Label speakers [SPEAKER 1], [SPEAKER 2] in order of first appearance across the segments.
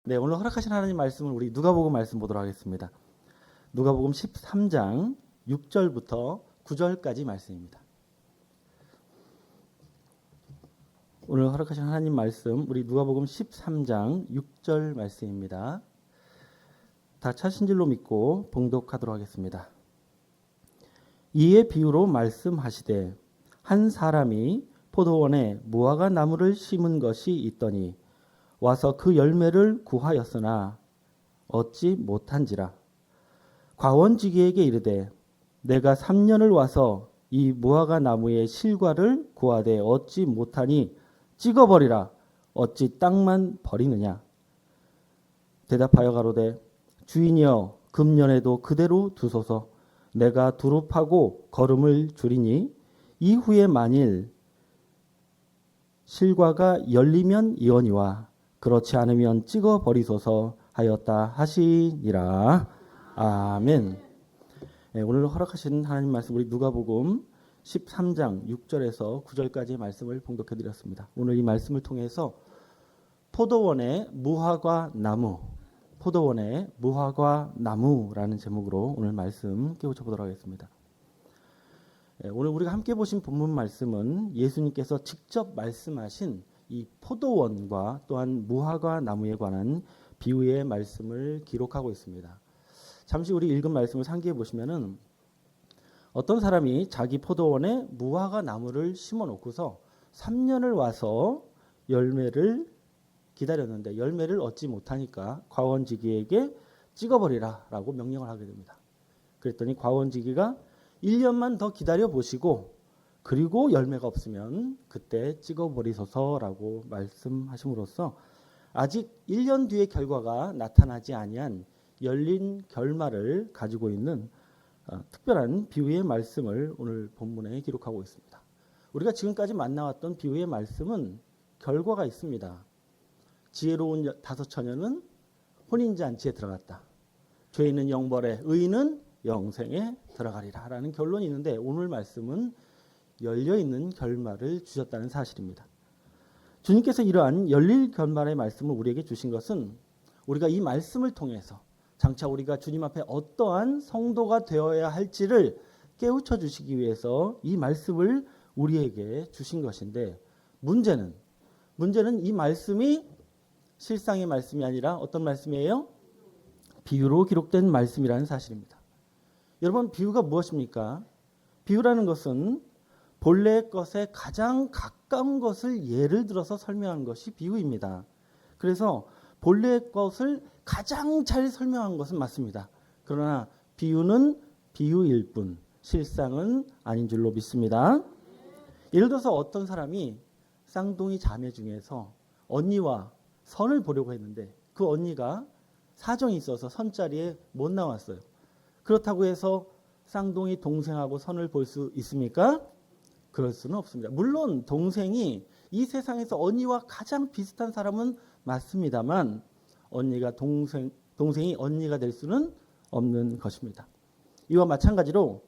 [SPEAKER 1] 네, 오늘 허락하신 하나님 말씀을 우리 누가복음 말씀 보도록 하겠습니다. 누가복음 13장 6절부터 9절까지 말씀입니다. 오늘 허락하신 하나님 말씀 우리 누가복음 13장 6절 말씀입니다. 다 찾으신 줄로 믿고 봉독하도록 하겠습니다. 이에 비유로 말씀하시되 한 사람이 포도원에 무화과 나무를 심은 것이 있더니 와서 그 열매를 구하였으나 얻지 못한지라. 과원지기에게 이르되 내가 3년을 와서 이 무화과 나무의 실과를 구하되 얻지 못하니 찍어버리라. 어찌 땅만 버리느냐. 대답하여 가로되 주인이여 금년에도 그대로 두소서. 내가 두릅하고 거름을 줄이니 이후에 만일 실과가 열리면 이언이와 그렇지 않으면 찍어버리소서 하였다 하시니라. 아멘. 네, 오늘 허락하신 하나님 말씀 우리 누가복음 13장 6절에서 9절까지의 말씀을 봉독해 드렸습니다. 오늘 이 말씀을 통해서 포도원의 무화과 나무라는 제목으로 오늘 말씀 깨우쳐 보도록 하겠습니다. 오늘 우리가 함께 보신 본문 말씀은 예수님께서 직접 말씀하신 이 포도원과 또한 무화과 나무에 관한 비유의 말씀을 기록하고 있습니다. 잠시 우리 읽은 말씀을 상기해 보시면은 어떤 사람이 자기 포도원에 무화과 나무를 심어 놓고서 3년을 와서 열매를 기다렸는데 열매를 얻지 못하니까 과원지기에게 찍어버리라라고 명령을 하게 됩니다. 그랬더니 과원지기가 1년만 더 기다려 보시고 그리고 열매가 없으면 그때 찍어버리소서라고 말씀하심으로써 아직 1년 뒤의 결과가 나타나지 아니한 열린 결말을 가지고 있는 특별한 비유의 말씀을 오늘 본문에 기록하고 있습니다. 우리가 지금까지 만나왔던 비유의 말씀은 결과가 있습니다. 지혜로운 5처녀는 혼인잔치에 들어갔다. 죄인은 영벌에 의인은 영생에 들어가리라 라는 결론이 있는데 오늘 말씀은 열려있는 결말을 주셨다는 사실입니다. 주님께서 이러한 열릴 결말의 말씀을 우리에게 주신 것은 우리가 이 말씀을 통해서 장차 우리가 주님 앞에 어떠한 성도가 되어야 할지를 깨우쳐 주시기 위해서 이 말씀을 우리에게 주신 것인데 문제는 이 말씀이 실상의 말씀이 아니라 어떤 말씀이에요? 비유로 기록된 말씀이라는 사실입니다. 여러분, 비유가 무엇입니까? 비유라는 것은 본래의 것에 가장 가까운 것을 예를 들어서 설명한 것이 비유입니다. 그래서 본래의 것을 가장 잘 설명한 것은 맞습니다. 그러나 비유는 비유일 뿐 실상은 아닌 줄로 믿습니다. 예를 들어서 어떤 사람이 쌍둥이 자매 중에서 언니와 선을 보려고 했는데 그 언니가 사정이 있어서 선자리에 못 나왔어요. 그렇다고 해서 쌍둥이 동생하고 선을 볼 수 있습니까? 그럴 수는 없습니다. 물론 동생이 이 세상에서 언니와 가장 비슷한 사람은 맞습니다만 언니가 동생이 언니가 될 수는 없는 것입니다. 이와 마찬가지로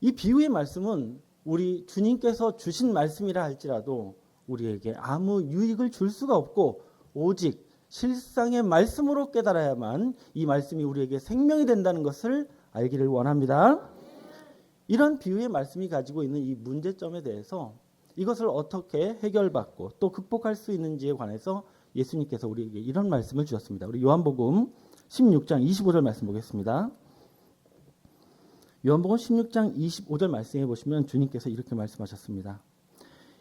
[SPEAKER 1] 이 비유의 말씀은 우리 주님께서 주신 말씀이라 할지라도 우리에게 아무 유익을 줄 수가 없고 오직 실상의 말씀으로 깨달아야만 이 말씀이 우리에게 생명이 된다는 것을 알기를 원합니다. 이런 비유의 말씀이 가지고 있는 이 문제점에 대해서 이것을 어떻게 해결받고 또 극복할 수 있는지에 관해서 예수님께서 우리에게 이런 말씀을 주셨습니다. 우리 요한복음 16장 25절 말씀 보겠습니다. 요한복음 16장 25절 말씀해 보시면 주님께서 이렇게 말씀하셨습니다.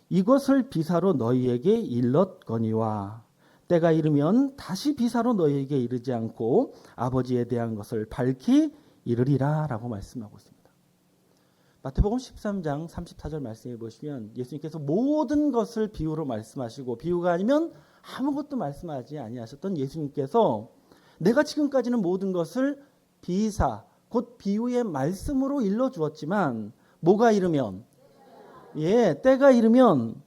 [SPEAKER 1] 이것을 비사로 너희에게 일렀거니와 때가 이르면 다시 비사로 너희에게 이르지 않고 아버지에 대한 것을 밝히 이르리라 라고 말씀하고 있습니다. 마태복음 13장 34절 말씀해 보시면 예수님께서 모든 것을 비유로 말씀하시고 비유가 아니면 아무것도 말씀하지 아니하셨던 예수님께서 내가 지금까지는 모든 것을 비사 곧 비유의 말씀으로 일러주었지만 뭐가 이르면 때가 이르면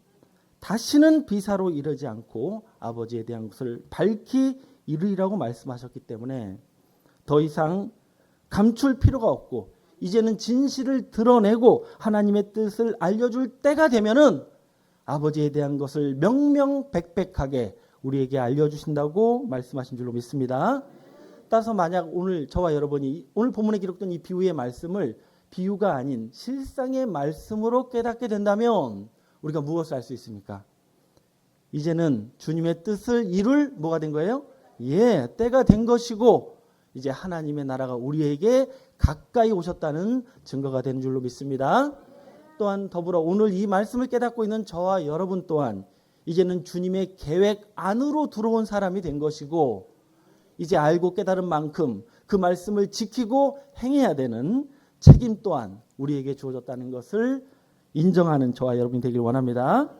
[SPEAKER 1] 다시는 비사로 이르지 않고 아버지에 대한 것을 밝히 이르리라고 말씀하셨기 때문에 더 이상 감출 필요가 없고 이제는 진실을 드러내고 하나님의 뜻을 알려줄 때가 되면은 아버지에 대한 것을 명명백백하게 우리에게 알려주신다고 말씀하신 줄로 믿습니다. 따라서 만약 오늘 저와 여러분이 오늘 본문에 기록된 이 비유의 말씀을 비유가 아닌 실상의 말씀으로 깨닫게 된다면 우리가 무엇을 알 수 있습니까? 이제는 주님의 뜻을 이룰 뭐가 된 거예요? 때가 된 것이고 이제 하나님의 나라가 우리에게 가까이 오셨다는 증거가 되는 줄로 믿습니다. 또한 더불어 오늘 이 말씀을 깨닫고 있는 저와 여러분 또한 이제는 주님의 계획 안으로 들어온 사람이 된 것이고 이제 알고 깨달은 만큼 그 말씀을 지키고 행해야 되는 책임 또한 우리에게 주어졌다는 것을 인정하는 저와 여러분이 되길 원합니다.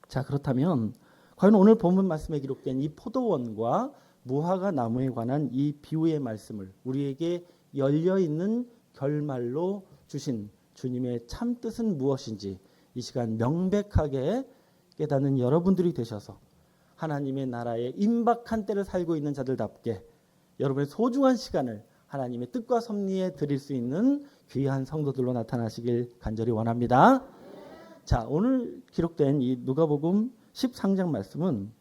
[SPEAKER 1] 자, 그렇다면 과연 오늘 본문 말씀에 기록된 이 포도원과 무화과 나무에 관한 이 비유의 말씀을 우리에게 열려있는 결말로 주신 주님의 참 뜻은 무엇인지 이 시간 명백하게 깨닫는 여러분들이 되셔서 하나님의 나라의 임박한 때를 살고 있는 자들답게 여러분의 소중한 시간을 하나님의 뜻과 섭리에 드릴 수 있는 귀한 성도들로 나타나시길 간절히 원합니다. 자, 오늘 기록된 이 누가복음 13장 말씀은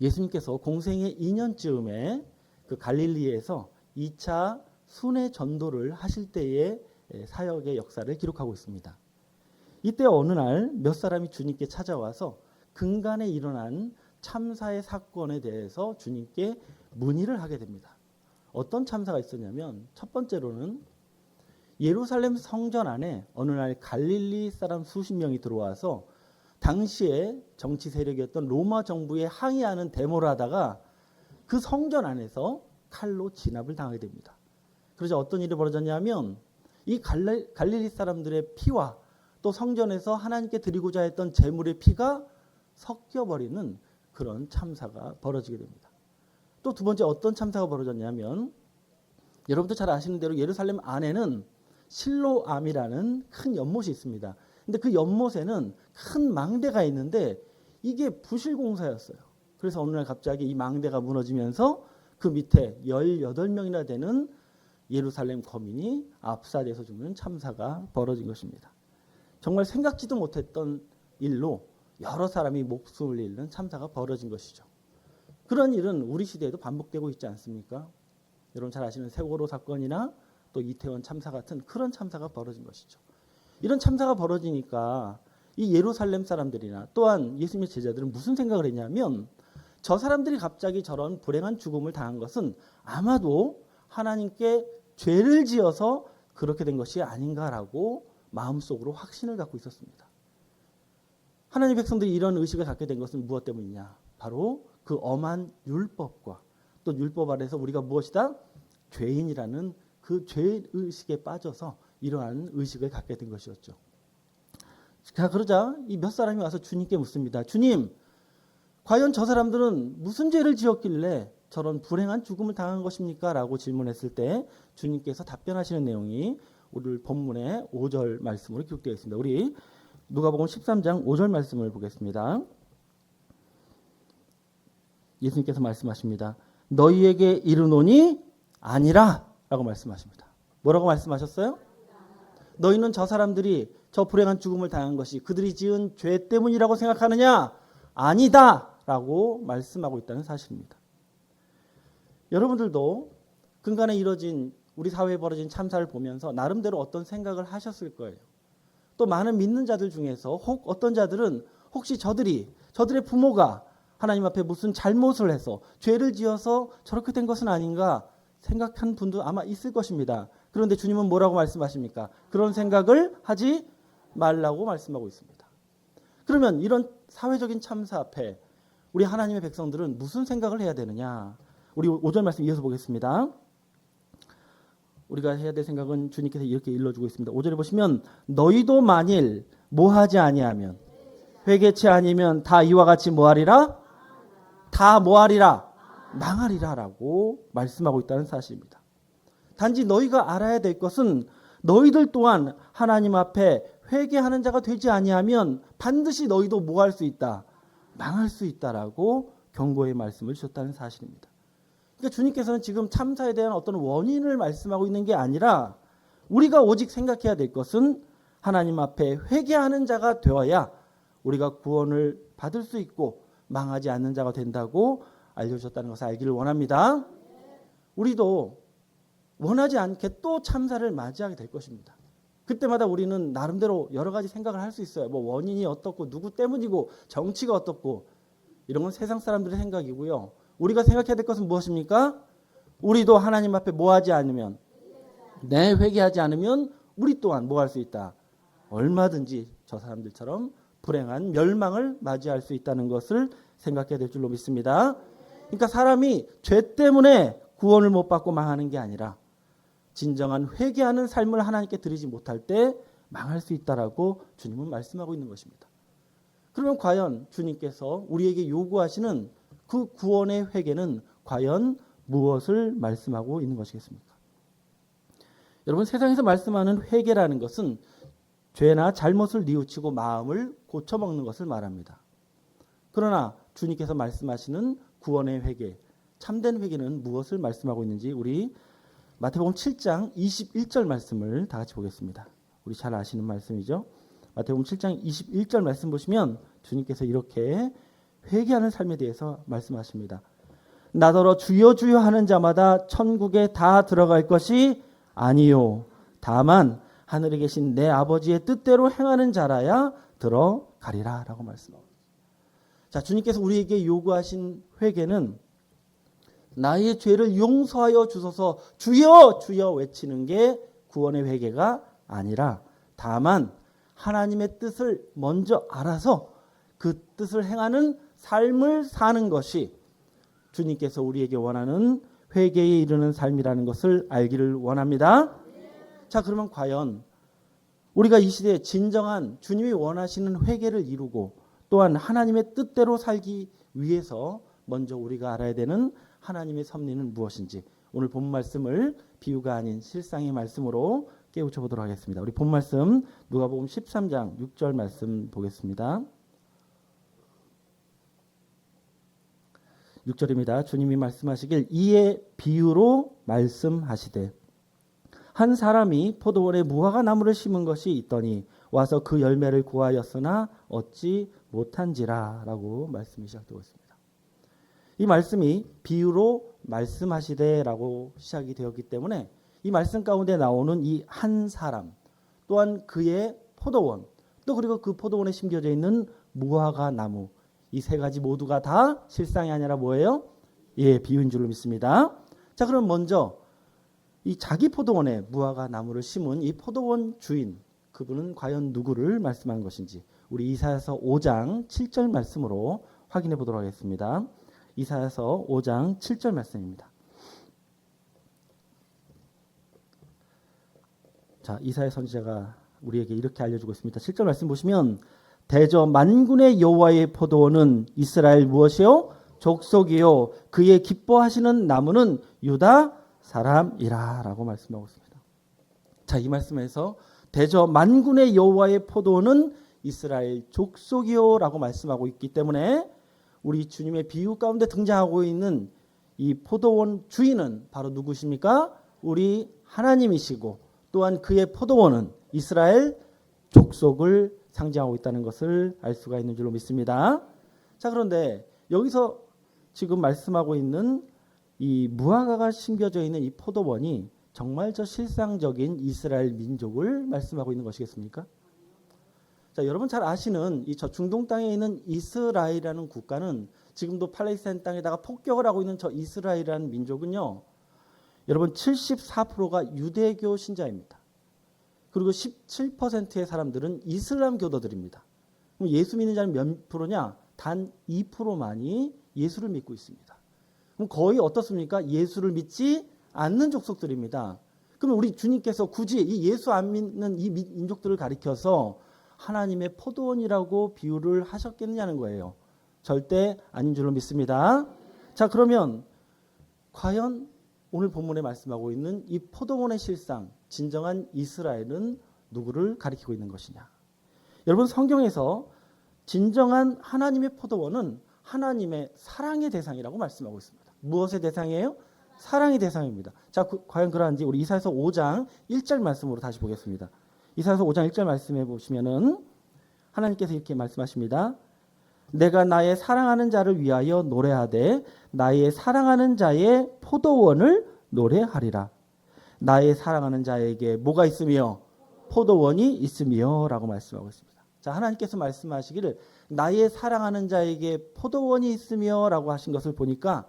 [SPEAKER 1] 예수님께서 공생의 2년쯤에 그 갈릴리에서 2차 순회 전도를 하실 때의 사역의 역사를 기록하고 있습니다. 이때 어느 날 몇 사람이 주님께 찾아와서 근간에 일어난 참사의 사건에 대해서 주님께 문의를 하게 됩니다. 어떤 참사가 있었냐면 첫 번째로는 예루살렘 성전 안에 어느 날 갈릴리 사람 수십 명이 들어와서 당시에 정치 세력이었던 로마 정부에 항의하는 데모를 하다가 그 성전 안에서 칼로 진압을 당하게 됩니다. 그러자 어떤 일이 벌어졌냐면 이 갈릴리 사람들의 피와 또 성전에서 하나님께 드리고자 했던 제물의 피가 섞여버리는 그런 참사가 벌어지게 됩니다. 또 두 번째 어떤 참사가 벌어졌냐면 여러분도 잘 아시는 대로 예루살렘 안에는 실로암이라는 큰 연못이 있습니다. 근데 그 연못에는 큰 망대가 있는데 이게 부실공사였어요. 그래서 어느 날 갑자기 이 망대가 무너지면서 그 밑에 18명이나 되는 예루살렘 거민이 압살돼서 죽는 참사가 벌어진 것입니다. 정말 생각지도 못했던 일로 여러 사람이 목숨을 잃는 참사가 벌어진 것이죠. 그런 일은 우리 시대에도 반복되고 있지 않습니까? 여러분 잘 아시는 세월호 사건이나 또 이태원 참사 같은 그런 참사가 벌어진 것이죠. 이런 참사가 벌어지니까 이 예루살렘 사람들이나 또한 예수님의 제자들은 무슨 생각을 했냐면 저 사람들이 갑자기 저런 불행한 죽음을 당한 것은 아마도 하나님께 죄를 지어서 그렇게 된 것이 아닌가라고 마음속으로 확신을 갖고 있었습니다. 하나님의 백성들이 이런 의식을 갖게 된 것은 무엇 때문이냐? 바로 그 엄한 율법과 또 율법 아래서 우리가 무엇이다? 죄인이라는 그 죄의식에 빠져서 이러한 의식을 갖게 된 것이었죠. 자, 그러자 이 몇 사람이 와서 주님께 묻습니다. 주님, 과연 저 사람들은 무슨 죄를 지었길래 저런 불행한 죽음을 당한 것입니까? 라고 질문했을 때 주님께서 답변하시는 내용이 오늘 본문의 5절 말씀으로 기록되어 있습니다. 우리 누가복음 13장 5절 말씀을 보겠습니다. 예수님께서 말씀하십니다. 너희에게 이르노니 아니라 라고 말씀하십니다. 뭐라고 말씀하셨어요? 너희는 저 사람들이 저 불행한 죽음을 당한 것이 그들이 지은 죄 때문이라고 생각하느냐? 아니다 라고 말씀하고 있다는 사실입니다. 여러분들도 근간에 이뤄진 우리 사회에 벌어진 참사를 보면서 나름대로 어떤 생각을 하셨을 거예요. 또 많은 믿는 자들 중에서 어떤 자들은 혹시 저들의 부모가 하나님 앞에 무슨 잘못을 해서 죄를 지어서 저렇게 된 것은 아닌가 생각한 분도 아마 있을 것입니다. 그런데 주님은 뭐라고 말씀하십니까? 그런 생각을 하지 말라고 말씀하고 있습니다. 그러면 이런 사회적인 참사 앞에 우리 하나님의 백성들은 무슨 생각을 해야 되느냐? 우리 5절 말씀 이어서 보겠습니다. 우리가 해야 될 생각은 주님께서 이렇게 일러주고 있습니다. 5절에 보시면 너희도 만일 뭐하지 아니하면 회개치 아니면 다 이와 같이 뭐하리라? 다 뭐하리라? 망하리라 라고 말씀하고 있다는 사실입니다. 단지 너희가 알아야 될 것은 너희들 또한 하나님 앞에 회개하는 자가 되지 아니하면 반드시 너희도 뭐할 수 있다? 망할 수 있다라고 경고의 말씀을 주셨다는 사실입니다. 그러니까 주님께서는 지금 참사에 대한 어떤 원인을 말씀하고 있는 게 아니라 우리가 오직 생각해야 될 것은 하나님 앞에 회개하는 자가 되어야 우리가 구원을 받을 수 있고 망하지 않는 자가 된다고 알려주셨다는 것을 알기를 원합니다. 우리도 원하지 않게 또 참사를 맞이하게 될 것입니다. 그때마다 우리는 나름대로 여러 가지 생각을 할 수 있어요. 뭐 원인이 어떻고 누구 때문이고 정치가 어떻고 이런 건 세상 사람들의 생각이고요. 우리가 생각해야 될 것은 무엇입니까? 우리도 하나님 앞에 뭐하지 않으면 회개하지 않으면 우리 또한 뭐 할 수 있다. 얼마든지 저 사람들처럼 불행한 멸망을 맞이할 수 있다는 것을 생각해야 될 줄로 믿습니다. 그러니까 사람이 죄 때문에 구원을 못 받고 망하는 게 아니라 진정한 회개하는 삶을 하나님께 드리지 못할 때 망할 수 있다라고 주님은 말씀하고 있는 것입니다. 그러면 과연 주님께서 우리에게 요구하시는 그 구원의 회개는 과연 무엇을 말씀하고 있는 것이겠습니까? 여러분, 세상에서 말씀하는 회개라는 것은 죄나 잘못을 뉘우치고 마음을 고쳐먹는 것을 말합니다. 그러나 주님께서 말씀하시는 구원의 회개, 참된 회개는 무엇을 말씀하고 있는지 우리 마태복음 7장 21절 말씀을 다 같이 보겠습니다. 우리 잘 아시는 말씀이죠. 마태복음 7장 21절 말씀 보시면 주님께서 이렇게 회개하는 삶에 대해서 말씀하십니다. 나더러 주여 주여 하는 자마다 천국에 다 들어갈 것이 아니요 다만 하늘에 계신 내 아버지의 뜻대로 행하는 자라야 들어가리라 라고 말씀합니다. 자, 주님께서 우리에게 요구하신 회개는 나의 죄를 용서하여 주소서 주여 주여 외치는 게 구원의 회개가 아니라 다만 하나님의 뜻을 먼저 알아서 그 뜻을 행하는 삶을 사는 것이 주님께서 우리에게 원하는 회개에 이르는 삶이라는 것을 알기를 원합니다. 자, 그러면 과연 우리가 이 시대에 진정한 주님이 원하시는 회개를 이루고 또한 하나님의 뜻대로 살기 위해서 먼저 우리가 알아야 되는 하나님의 섭리는 무엇인지 오늘 본 말씀을 비유가 아닌 실상의 말씀으로 깨우쳐 보도록 하겠습니다. 우리 본 말씀 누가복음 13장 6절 말씀 보겠습니다. 6절입니다. 주님이 말씀하시길 이에 비유로 말씀하시되 한 사람이 포도원에 무화과 나무를 심은 것이 있더니 와서 그 열매를 구하였으나 얻지 못한지라 라고 말씀이 시작되고 있습니다. 이 말씀이 비유로 말씀하시되라고 시작이 되었기 때문에 이 말씀 가운데 나오는 이 한 사람 또한 그의 포도원 또 그리고 그 포도원에 심겨져 있는 무화과 나무 이 세 가지 모두가 다 실상이 아니라 뭐예요? 예, 비유인 줄로 믿습니다. 자, 그럼 먼저 이 자기 포도원에 무화과 나무를 심은 이 포도원 주인 그분은 과연 누구를 말씀한 것인지 우리 이사야서 5장 7절 말씀으로 확인해 보도록 하겠습니다. 이사야서 5장 7절 말씀입니다. 자, 이사야 선지자가 우리에게 이렇게 알려주고 있습니다. 7절 말씀 보시면 대저 만군의 여호와의 포도원은 이스라엘 무엇이요? 족속이요 그의 기뻐하시는 나무는 유다 사람이라 라고 말씀하고 있습니다. 자, 이 말씀에서 대저 만군의 여호와의 포도원은 이스라엘 족속이요 라고 말씀하고 있기 때문에 우리 주님의 비유 가운데 등장하고 있는 이 포도원 주인은 바로 누구십니까? 우리 하나님이시고 또한 그의 포도원은 이스라엘 족속을 상징하고 있다는 것을 알 수가 있는 줄로 믿습니다. 자, 그런데 여기서 지금 말씀하고 있는 이 무화과가 심겨져 있는 이 포도원이 정말 저 실상적인 이스라엘 민족을 말씀하고 있는 것이겠습니까? 자, 여러분 잘 아시는 이 저 중동 땅에 있는 이스라엘이라는 국가는 지금도 팔레스타인 땅에다가 폭격을 하고 있는 저 이스라엘이라는 민족은요. 여러분 74%가 유대교 신자입니다. 그리고 17%의 사람들은 이슬람 교도들입니다. 그럼 예수 믿는 자는 몇 프로냐? 단 2%만이 예수를 믿고 있습니다. 그럼 거의 어떻습니까? 예수를 믿지 않는 족속들입니다. 그러면 우리 주님께서 굳이 이 예수 안 믿는 이 민족들을 가리켜서 하나님의 포도원이라고 비유를 하셨겠느냐는 거예요. 절대 아닌 줄로 믿습니다. 자, 그러면 과연 오늘 본문에 말씀하고 있는 이 포도원의 실상, 진정한 이스라엘은 누구를 가리키고 있는 것이냐? 여러분 성경에서 진정한 하나님의 포도원은 하나님의 사랑의 대상이라고 말씀하고 있습니다. 무엇의 대상이에요? 사랑의 대상입니다. 자, 과연 그러한지 우리 이사야서 5장 1절 말씀으로 다시 보겠습니다. 이사야서 5장 1절 말씀해 보시면은 하나님께서 이렇게 말씀하십니다. 내가 나의 사랑하는 자를 위하여 노래하되 나의 사랑하는 자의 포도원을 노래하리라. 나의 사랑하는 자에게 뭐가 있으며 포도원이 있으며 라고 말씀하고 있습니다. 자, 하나님께서 말씀하시기를 나의 사랑하는 자에게 포도원이 있으며 라고 하신 것을 보니까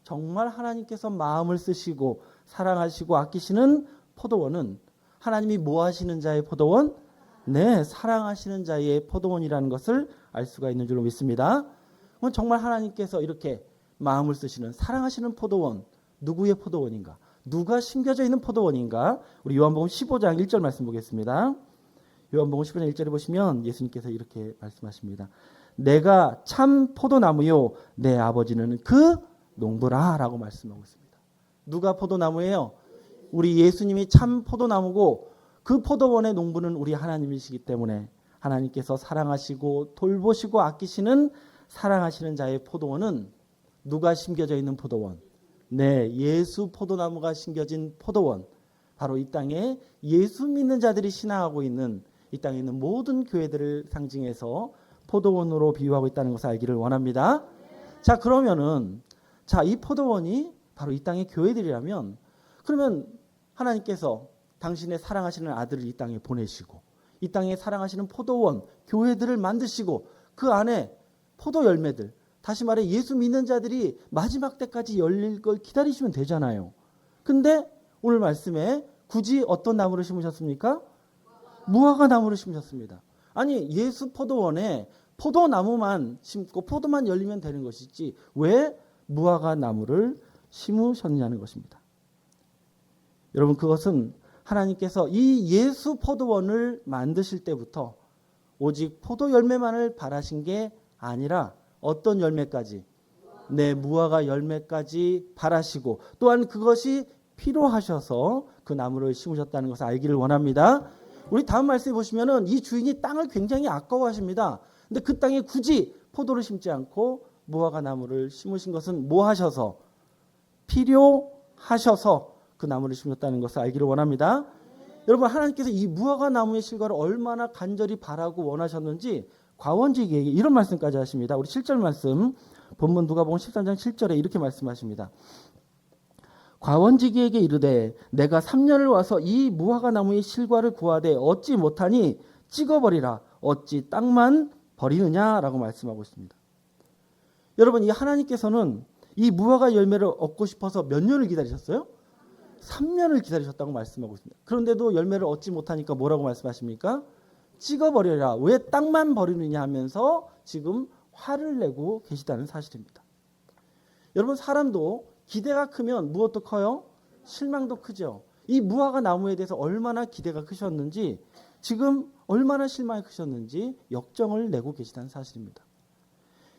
[SPEAKER 1] 정말 하나님께서 마음을 쓰시고 사랑하시고 아끼시는 포도원은 하나님이 뭐 하시는 자의 포도원? 네, 사랑하시는 자의 포도원이라는 것을 알 수가 있는 줄로 믿습니다. 그럼 정말 하나님께서 이렇게 마음을 쓰시는 사랑하시는 포도원, 누구의 포도원인가? 누가 심겨져 있는 포도원인가? 우리 요한복음 15장 1절 말씀 보겠습니다. 요한복음 15장 1절에 보시면 예수님께서 이렇게 말씀하십니다. 내가 참 포도나무요 내 아버지는 그 농부라 라고 말씀하고 있습니다. 누가 포도나무예요? 우리 예수님이 참 포도나무고 그 포도원의 농부는 우리 하나님이시기 때문에 하나님께서 사랑하시고 돌보시고 아끼시는 사랑하시는 자의 포도원은 누가 심겨져 있는 포도원? 네, 예수 포도나무가 심겨진 포도원. 바로 이 땅에 예수 믿는 자들이 신앙하고 있는 이 땅에 있는 모든 교회들을 상징해서 포도원으로 비유하고 있다는 것을 알기를 원합니다. 자, 그러면은 이 포도원이 바로 이 땅의 교회들이라면 그러면 하나님께서 당신의 사랑하시는 아들을 이 땅에 보내시고 이 땅에 사랑하시는 포도원, 교회들을 만드시고 그 안에 포도 열매들, 다시 말해 예수 믿는 자들이 마지막 때까지 열릴 걸 기다리시면 되잖아요. 근데 오늘 말씀에 굳이 어떤 나무를 심으셨습니까? 무화과 나무를 심으셨습니다. 아니, 예수 포도원에 포도나무만 심고 포도만 열리면 되는 것이지 왜 무화과 나무를 심으셨냐는 것입니다. 여러분, 그것은 하나님께서 이 예수 포도원을 만드실 때부터 오직 포도 열매만을 바라신 게 아니라 어떤 열매까지? 네, 무화과 열매까지 바라시고 또한 그것이 필요하셔서 그 나무를 심으셨다는 것을 알기를 원합니다. 우리 다음 말씀에 보시면은 이 주인이 땅을 굉장히 아까워하십니다. 근데 그 땅에 굳이 포도를 심지 않고 무화과 나무를 심으신 것은 뭐 하셔서? 필요하셔서 그 나무를 심었다는 것을 알기를 원합니다. 여러분, 하나님께서 이 무화과 나무의 실과를 얼마나 간절히 바라고 원하셨는지 과원지기에게 이런 말씀까지 하십니다. 우리 7절 말씀 본문 누가복음 13장 7절에 이렇게 말씀하십니다. 과원지기에게 이르되 내가 3년을 와서 이 무화과 나무의 실과를 구하되 얻지 못하니 찍어버리라. 어찌 땅만 버리느냐라고 말씀하고 있습니다. 여러분, 이 하나님께서는 이 무화과 열매를 얻고 싶어서 몇 년을 기다리셨어요? 3년을 기다리셨다고 말씀하고 있습니다. 그런데도 열매를 얻지 못하니까 뭐라고 말씀하십니까? 찍어버려라. 왜 땅만 버리느냐 하면서 지금 화를 내고 계시다는 사실입니다. 여러분, 사람도 기대가 크면 무엇도 커요? 실망도 크죠. 이 무화과 나무에 대해서 얼마나 기대가 크셨는지 지금 얼마나 실망이 크셨는지 역정을 내고 계시다는 사실입니다.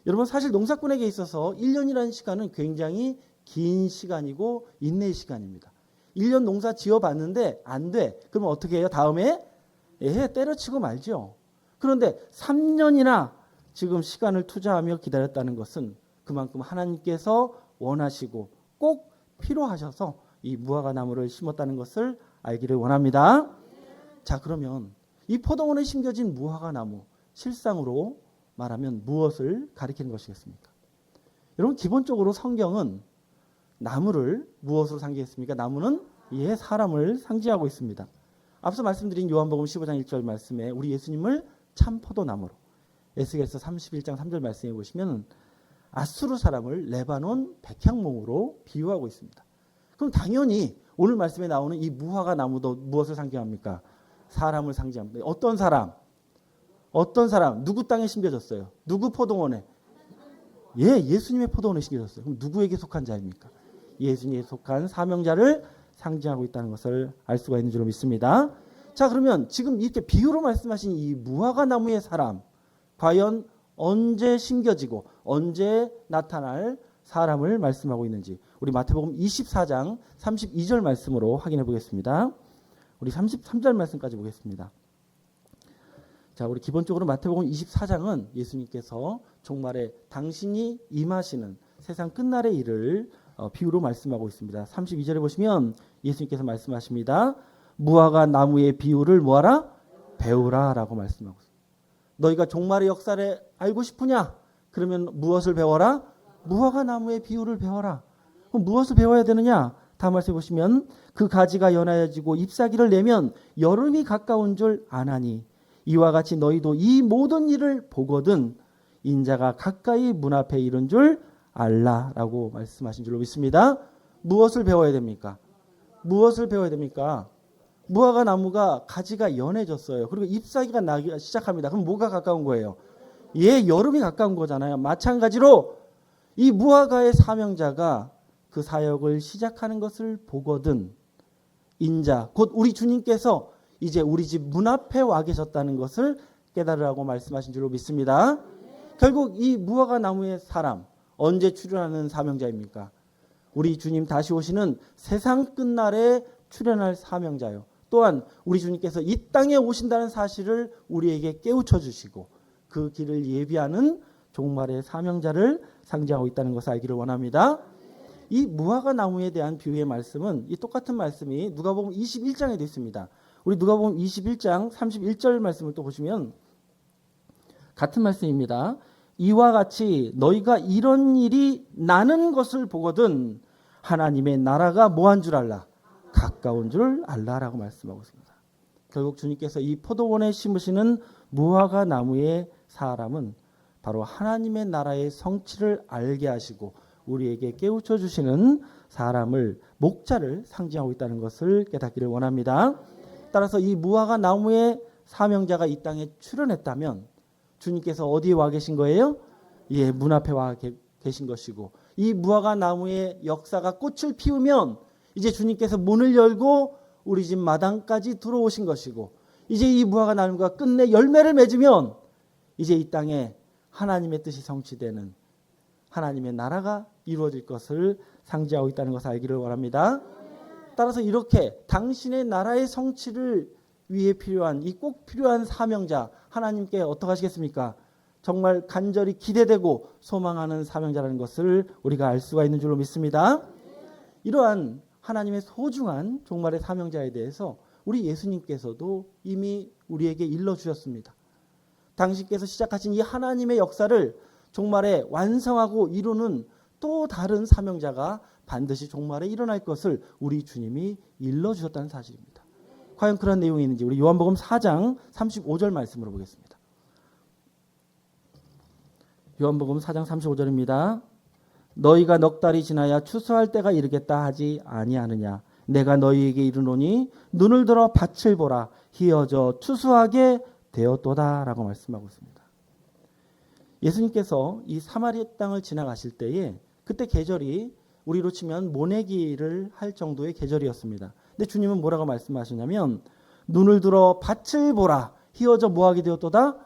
[SPEAKER 1] 여러분, 사실 농사꾼에게 있어서 1년이라는 시간은 굉장히 긴 시간이고 인내의 시간입니다. 1년 농사 지어봤는데 안 돼. 그러면 어떻게 해요? 다음에 때려치고 말죠. 그런데 3년이나 지금 시간을 투자하며 기다렸다는 것은 그만큼 하나님께서 원하시고 꼭 필요하셔서 이 무화과 나무를 심었다는 것을 알기를 원합니다. 자, 그러면 이 포도원에 심겨진 무화과 나무, 실상으로 말하면 무엇을 가리키는 것이겠습니까? 여러분, 기본적으로 성경은 나무를 무엇으로 상징했습니까? 나무는 사람을 상징하고 있습니다. 앞서 말씀드린 요한복음 15장 1절 말씀에 우리 예수님을 참 포도나무로, 에스겔서 31장 3절 말씀해 보시면 아수르 사람을 레바논 백향목으로 비유하고 있습니다. 그럼 당연히 오늘 말씀에 나오는 이 무화과 나무도 무엇을 상징합니까? 사람을 상징합니다. 어떤 사람? 어떤 사람? 누구 땅에 심겨졌어요? 누구 포도원에? 예수님의 포도원에 심겨졌어요. 그럼 누구에게 속한 자입니까? 예수님에 속한 사명자를 상징하고 있다는 것을 알 수가 있는 줄로 믿습니다. 자, 그러면 지금 이렇게 비유로 말씀하신 이 무화과 나무의 사람, 과연 언제 심겨지고 언제 나타날 사람을 말씀하고 있는지 우리 마태복음 24장 32절 말씀으로 확인해 보겠습니다. 우리 33절 말씀까지 보겠습니다. 자, 우리 기본적으로 마태복음 24장은 예수님께서 종말에 당신이 임하시는 세상 끝날의 일을 비유로 말씀하고 있습니다. 32절에 보시면 예수님께서 말씀하십니다. 무화과 나무의 비유를 뭐하라? 배우라 라고 말씀하고 있습니다. 너희가 종말의 역사를 알고 싶으냐? 그러면 무엇을 배워라? 무화과 나무의 비유를 배워라. 그럼 무엇을 배워야 되느냐? 다음 말씀해 보시면 그 가지가 연하여지고 잎사귀를 내면 여름이 가까운 줄 아나니 이와 같이 너희도 이 모든 일을 보거든 인자가 가까이 문 앞에 이른 줄 알라라고 말씀하신 줄로 믿습니다. 무엇을 배워야 됩니까? 무엇을 배워야 됩니까? 무화과 나무가 가지가 연해졌어요. 그리고 잎사귀가 나기 시작합니다. 그럼 뭐가 가까운 거예요? 여름이 가까운 거잖아요. 마찬가지로 이 무화과의 사명자가 그 사역을 시작하는 것을 보거든 인자 곧 우리 주님께서 이제 우리 집 문 앞에 와 계셨다는 것을 깨달으라고 말씀하신 줄로 믿습니다. 결국 이 무화과 나무의 사람 언제 출현하는 사명자입니까? 우리 주님 다시 오시는 세상 끝날에 출현할 사명자요. 또한 우리 주님께서 이 땅에 오신다는 사실을 우리에게 깨우쳐 주시고 그 길을 예비하는 종말의 사명자를 상징하고 있다는 것을 알기를 원합니다. 이 무화과 나무에 대한 비유의 말씀은 이 똑같은 말씀이 누가복음 21장에 있습니다. 우리 누가복음 21장 31절 말씀을 또 보시면 같은 말씀입니다. 이와 같이 너희가 이런 일이 나는 것을 보거든 하나님의 나라가 뭐한 줄 알라? 가까운 줄 알라라고 말씀하고 있습니다. 결국 주님께서 이 포도원에 심으시는 무화과 나무의 사람은 바로 하나님의 나라의 성취를 알게 하시고 우리에게 깨우쳐 주시는 사람을 목자를 상징하고 있다는 것을 깨닫기를 원합니다. 따라서 이 무화과 나무의 사명자가 이 땅에 출현했다면 주님께서 어디에 와 계신 거예요? 문 앞에 와 계신 것이고 이 무화과 나무의 역사가 꽃을 피우면 이제 주님께서 문을 열고 우리 집 마당까지 들어오신 것이고 이제 이 무화과 나무가 끝내 열매를 맺으면 이제 이 땅에 하나님의 뜻이 성취되는 하나님의 나라가 이루어질 것을 상징하고 있다는 것을 알기를 원합니다. 따라서 이렇게 당신의 나라의 성취를 위해 필요한 이 꼭 필요한 사명자 하나님께 어떻게 하시겠습니까? 정말 간절히 기대되고 소망하는 사명자라는 것을 우리가 알 수가 있는 줄로 믿습니다. 이러한 하나님의 소중한 종말의 사명자에 대해서 우리 예수님께서도 이미 우리에게 일러주셨습니다. 당신께서 시작하신 이 하나님의 역사를 종말에 완성하고 이루는 또 다른 사명자가 반드시 종말에 일어날 것을 우리 주님이 일러주셨다는 사실입니다. 과연 그런 내용이 있는지 우리 요한복음 4장 35절 말씀으로 보겠습니다. 요한복음 4장 35절입니다. 너희가 넉 달이 지나야 추수할 때가 이르겠다 하지 아니하느냐. 내가 너희에게 이르노니 눈을 들어 밭을 보라. 희어져 추수하게 되었도다 라고 말씀하고 있습니다. 예수님께서 이 사마리아 땅을 지나가실 때에 그때 계절이 우리로 치면 모내기를 할 정도의 계절이었습니다. 근데 주님은 뭐라고 말씀하시냐면 눈을 들어 밭을 보라. 희어져 뭐하게 되었도다?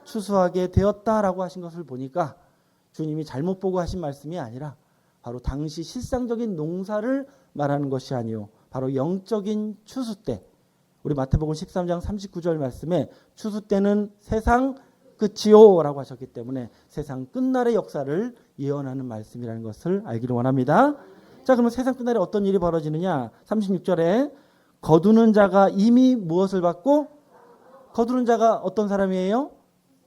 [SPEAKER 1] 추수하게 되었다라고 하신 것을 보니까 주님이 잘못 보고 하신 말씀이 아니라 바로 당시 실상적인 농사를 말하는 것이 아니요 바로 영적인 추수 때 우리 마태복음 13장 39절 말씀에 추수 때는 세상 끝이요 라고 하셨기 때문에 세상 끝날의 역사를 예언하는 말씀이라는 것을 알기를 원합니다. 자, 그러면 세상 끝날에 어떤 일이 벌어지느냐? 36절에 거두는 자가 이미 무엇을 받고 거두는 자가 어떤 사람이에요?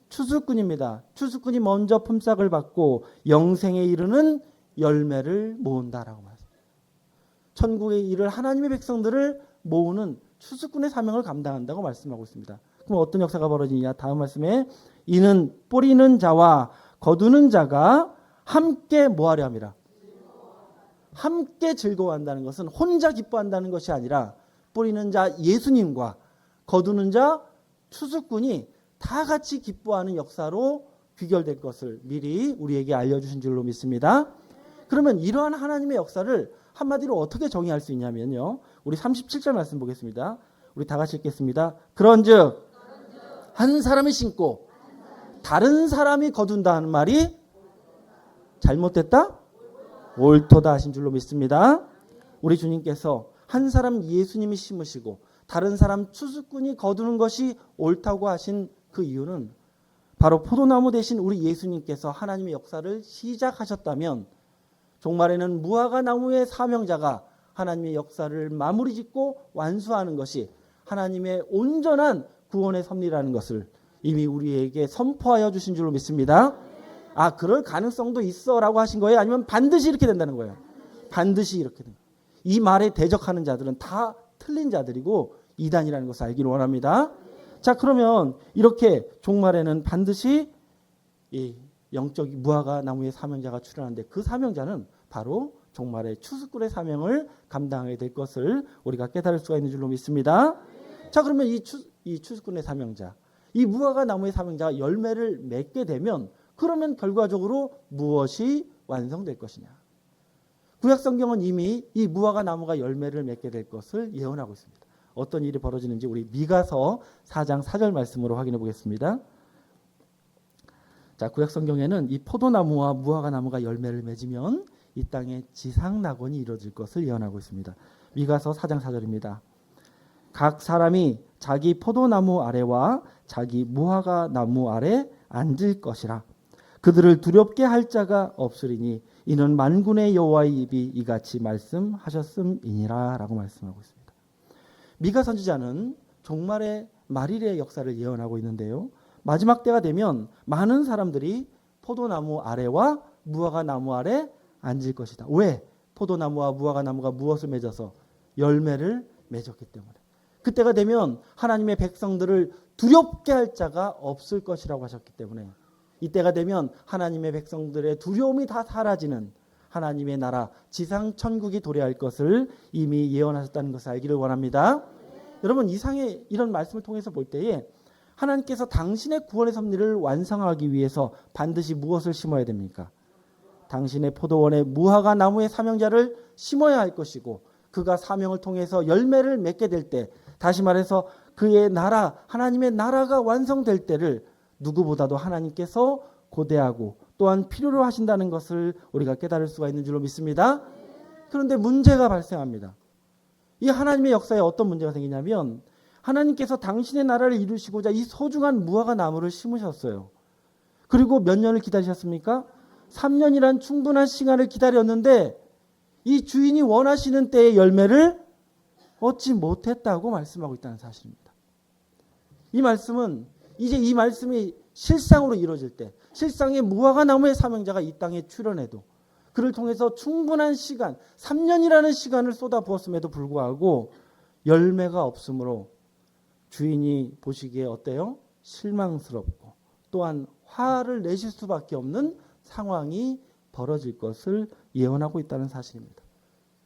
[SPEAKER 1] 추수꾼입니다. 추수꾼이 먼저 품삯을 받고 영생에 이르는 열매를 모은다라고 말합니다. 천국의 일을 하나님의 백성들을 모으는 추수꾼의 사명을 감당한다고 말씀하고 있습니다. 그럼 어떤 역사가 벌어지냐? 다음 말씀에 이는 뿌리는 자와 거두는 자가 함께 뭐하려 함이라. 함께 즐거워한다는 것은 혼자 기뻐한다는 것이 아니라 뿌리는 자 예수님과 거두는 자 추수꾼이 다 같이 기뻐하는 역사로 귀결될 것을 미리 우리에게 알려주신 줄로 믿습니다. 그러면 이러한 하나님의 역사를 한마디로 어떻게 정의할 수 있냐면요. 우리 37절 말씀 보겠습니다. 우리 다 같이 읽겠습니다. 그런즉 한 사람이 심고 다른 사람이 거둔다 하는 말이 잘못됐다? 옳도다 하신 줄로 믿습니다. 우리 주님께서 한 사람 예수님이 심으시고 다른 사람 추수꾼이 거두는 것이 옳다고 하신 그 이유는 바로 포도나무 대신 우리 예수님께서 하나님의 역사를 시작하셨다면 종말에는 무화과 나무의 사명자가 하나님의 역사를 마무리 짓고 완수하는 것이 하나님의 온전한 구원의 섭리라는 것을 이미 우리에게 선포하여 주신 줄로 믿습니다. 아, 그럴 가능성도 있어라고 하신 거예요? 아니면 반드시 이렇게 된다는 거예요? 반드시 이렇게 된다. 이 말에 대적하는 자들은 다 틀린 자들이고 이단이라는 것을 알기를 원합니다. 자, 그러면 이렇게 종말에는 반드시 이 영적 무화과 나무의 사명자가 출현하는데 그 사명자는 바로 종말의 추수꾼의 사명을 감당하게 될 것을 우리가 깨달을 수가 있는 줄로 믿습니다. 자, 그러면 이 추수꾼의 사명자, 이 무화과 나무의 사명자가 열매를 맺게 되면 그러면 결과적으로 무엇이 완성될 것이냐? 구약 성경은 이미 이 무화과 나무가 열매를 맺게 될 것을 예언하고 있습니다. 어떤 일이 벌어지는지 우리 미가서 4장 4절 말씀으로 확인해 보겠습니다. 자, 구약 성경에는 이 포도나무와 무화과 나무가 열매를 맺으면 이 땅에 지상낙원이 이루어질 것을 예언하고 있습니다. 미가서 4장 4절입니다. 각 사람이 자기 포도나무 아래와 자기 무화과 나무 아래 앉을 것이라. 그들을 두렵게 할 자가 없으리니 이는 만군의 여호와의 입이 이같이 말씀하셨음이니라 라고 말씀하고 있습니다. 미가 선지자는 종말의 말일의 역사를 예언하고 있는데요. 마지막 때가 되면 많은 사람들이 포도나무 아래와 무화과 나무 아래 앉을 것이다. 왜? 포도나무와 무화과 나무가 무엇을 맺어서? 열매를 맺었기 때문에. 그때가 되면 하나님의 백성들을 두렵게 할 자가 없을 것이라고 하셨기 때문에 이때가 되면 하나님의 백성들의 두려움이 다 사라지는 하나님의 나라 지상 천국이 도래할 것을 이미 예언하셨다는 것을 알기를 원합니다. 여러분, 이상의 이런 말씀을 통해서 볼 때에 하나님께서 당신의 구원의 섭리를 완성하기 위해서 반드시 무엇을 심어야 됩니까? 당신의 포도원에 무화과 나무의 사명자를 심어야 할 것이고 그가 사명을 통해서 열매를 맺게 될 때, 다시 말해서 그의 나라, 하나님의 나라가 완성될 때를 누구보다도 하나님께서 고대하고 또한 필요로 하신다는 것을 우리가 깨달을 수가 있는 줄로 믿습니다. 그런데 문제가 발생합니다. 이 하나님의 역사에 어떤 문제가 생기냐면 하나님께서 당신의 나라를 이루시고자 이 소중한 무화과 나무를 심으셨어요. 그리고 몇 년을 기다리셨습니까? 3년이란 충분한 시간을 기다렸는데 이 주인이 원하시는 때의 열매를 얻지 못했다고 말씀하고 있다는 사실입니다. 이 말씀은 이제 이 말씀이 실상으로 이루어질 때 실상의 무화과 나무의 사명자가 이 땅에 출현해도 그를 통해서 충분한 시간 3년이라는 시간을 쏟아부었음에도 불구하고 열매가 없으므로 주인이 보시기에 어때요? 실망스럽고 또한 화를 내실 수밖에 없는 상황이 벌어질 것을 예언하고 있다는 사실입니다.